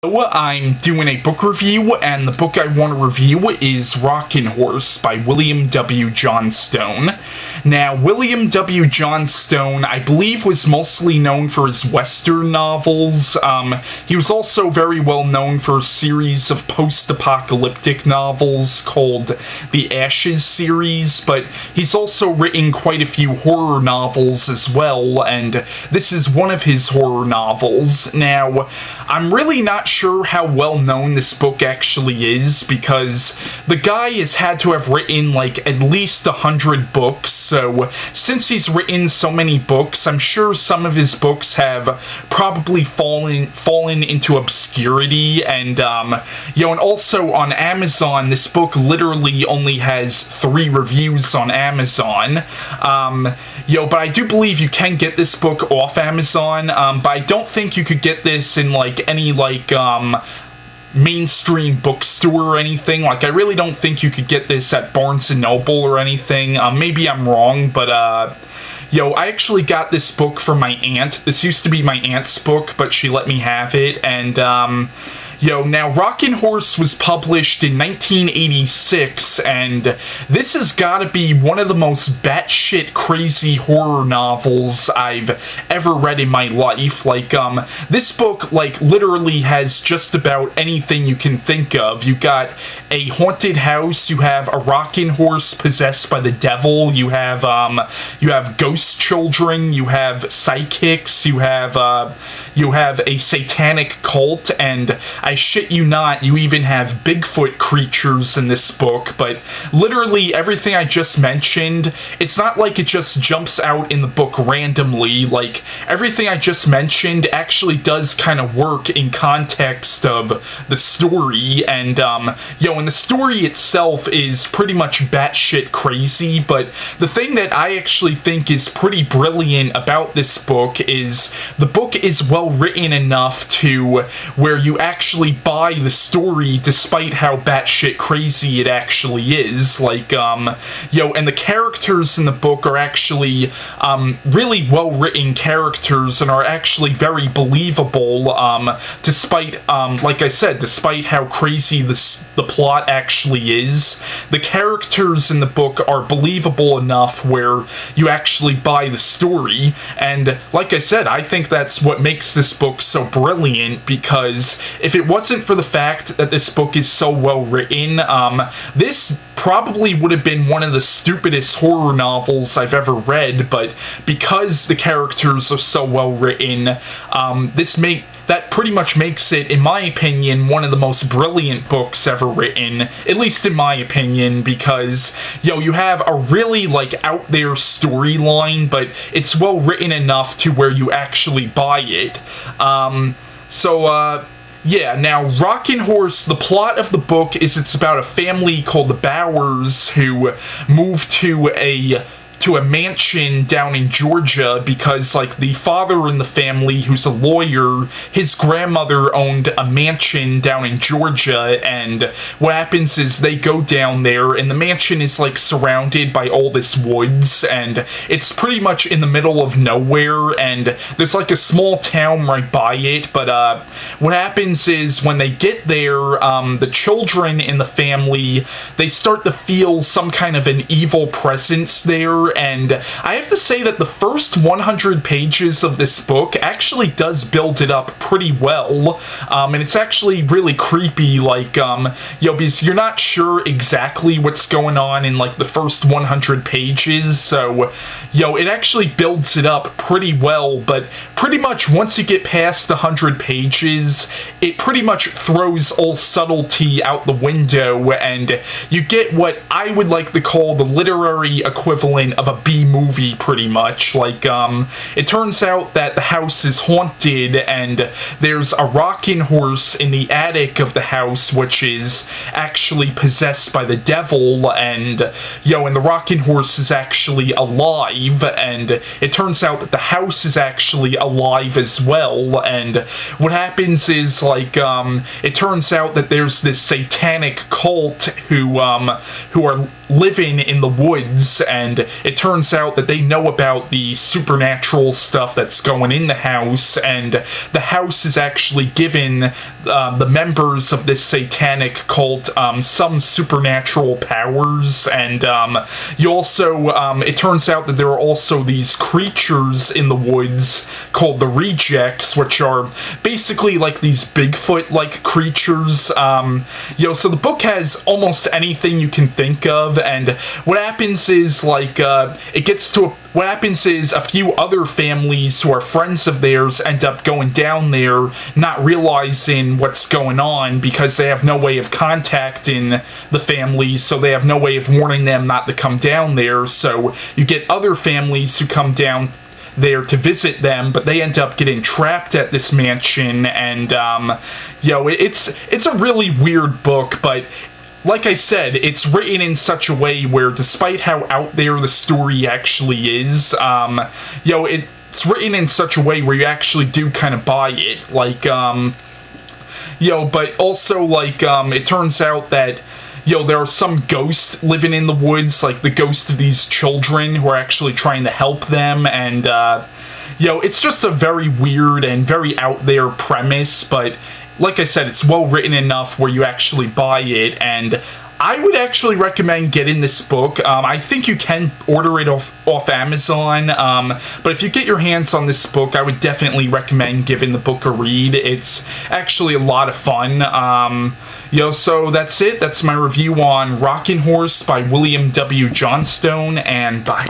I'm doing a book review, and the book I want to review is Rockinghorse by William W. Johnstone. Now, William W. Johnstone, I believe, was mostly known for his Western novels. He was also very well known for a series of post-apocalyptic novels called the Ashes series, but he's also written quite a few horror novels as well, and this is one of his horror novels. Now, I'm really not sure how well known this book actually is, because the guy has had to have written like at least 100 books, so since he's written so many books, I'm sure some of his books have probably fallen into obscurity, and and also on Amazon, this book literally only has 3 reviews on Amazon. But I do believe you can get this book off Amazon, but I don't think you could get this in like any mainstream bookstore or anything. Like, I really don't think you could get this at Barnes & Noble or anything. Maybe I'm wrong, but I actually got this book from my aunt. This used to be my aunt's book, but she let me have it, and now Rockinghorse was published in 1986, and this has got to be one of the most batshit crazy horror novels I've ever read in my life. Like, this book, like, literally has just about anything you can think of. You got a haunted house, you have a rocking horse possessed by the devil, you have ghost children, you have psychics, you have a satanic cult, and I shit you not, you even have Bigfoot creatures in this book. But literally everything I just mentioned, it's not like it just jumps out in the book randomly. Like, everything I just mentioned actually does kind of work in context of the story, and and the story itself is pretty much batshit crazy. But the thing that I actually think is pretty brilliant about this book is the book is well written enough to where you actually buy the story despite how batshit crazy it actually is. Like, and the characters in the book are actually really well written characters and are actually very believable, despite, like I said, despite how crazy the plot actually is. The characters in the book are believable enough where you actually buy the story, and like I said, I think that's what makes this book so brilliant, because if it wasn't for the fact that this book is so well written, this probably would have been one of the stupidest horror novels I've ever read, but because the characters are so well written, that pretty much makes it, in my opinion, one of the most brilliant books ever written, at least in my opinion, because, you have a really, like, out there storyline, but it's well written enough to where you actually buy it. Now, Rockinghorse, the plot of the book is it's about a family called the Bowers who moved to a mansion down in Georgia because, like, the father in the family, who's a lawyer, his grandmother owned a mansion down in Georgia, and what happens is they go down there, and the mansion is, like, surrounded by all this woods, and it's pretty much in the middle of nowhere, and there's, like, a small town right by it, but, what happens is when they get there, the children in the family, they start to feel some kind of an evil presence there, and I have to say that the first 100 pages of this book actually does build it up pretty well, and it's actually really creepy, like, because you're not sure exactly what's going on in, like, the first 100 pages, so, it actually builds it up pretty well, but pretty much once you get past 100 pages, it pretty much throws all subtlety out the window, and you get what I would like to call the literary equivalent of a B-movie, pretty much. Like, it turns out that the house is haunted, and there's a rocking horse in the attic of the house, which is actually possessed by the devil, and, and the rocking horse is actually alive, and it turns out that the house is actually alive as well, and what happens is, like, it turns out that there's this satanic cult who are living in the woods, and it turns out that they know about the supernatural stuff that's going in the house, and the house is actually given the members of this satanic cult some supernatural powers, and you also, it turns out that there are also these creatures in the woods called the rejects, which are basically like these Bigfoot-like creatures. So the book has almost anything you can think of, and what happens is, like, what happens is a few other families who are friends of theirs end up going down there, not realizing what's going on because they have no way of contacting the families, so they have no way of warning them not to come down there. So you get other families who come down there to visit them, but they end up getting trapped at this mansion, and it's a really weird book, but like I said, it's written in such a way where, despite how out there the story actually is, it's written in such a way where you actually do kind of buy it, like, but also, like, it turns out that there are some ghosts living in the woods, like the ghosts of these children who are actually trying to help them, and, it's just a very weird and very out there premise, but like I said, it's well written enough where you actually buy it, and I would actually recommend getting this book. I think you can order it off Amazon, but if you get your hands on this book, I would definitely recommend giving the book a read. It's actually a lot of fun. So that's it. That's my review on Rockinghorse by William W. Johnstone, and bye.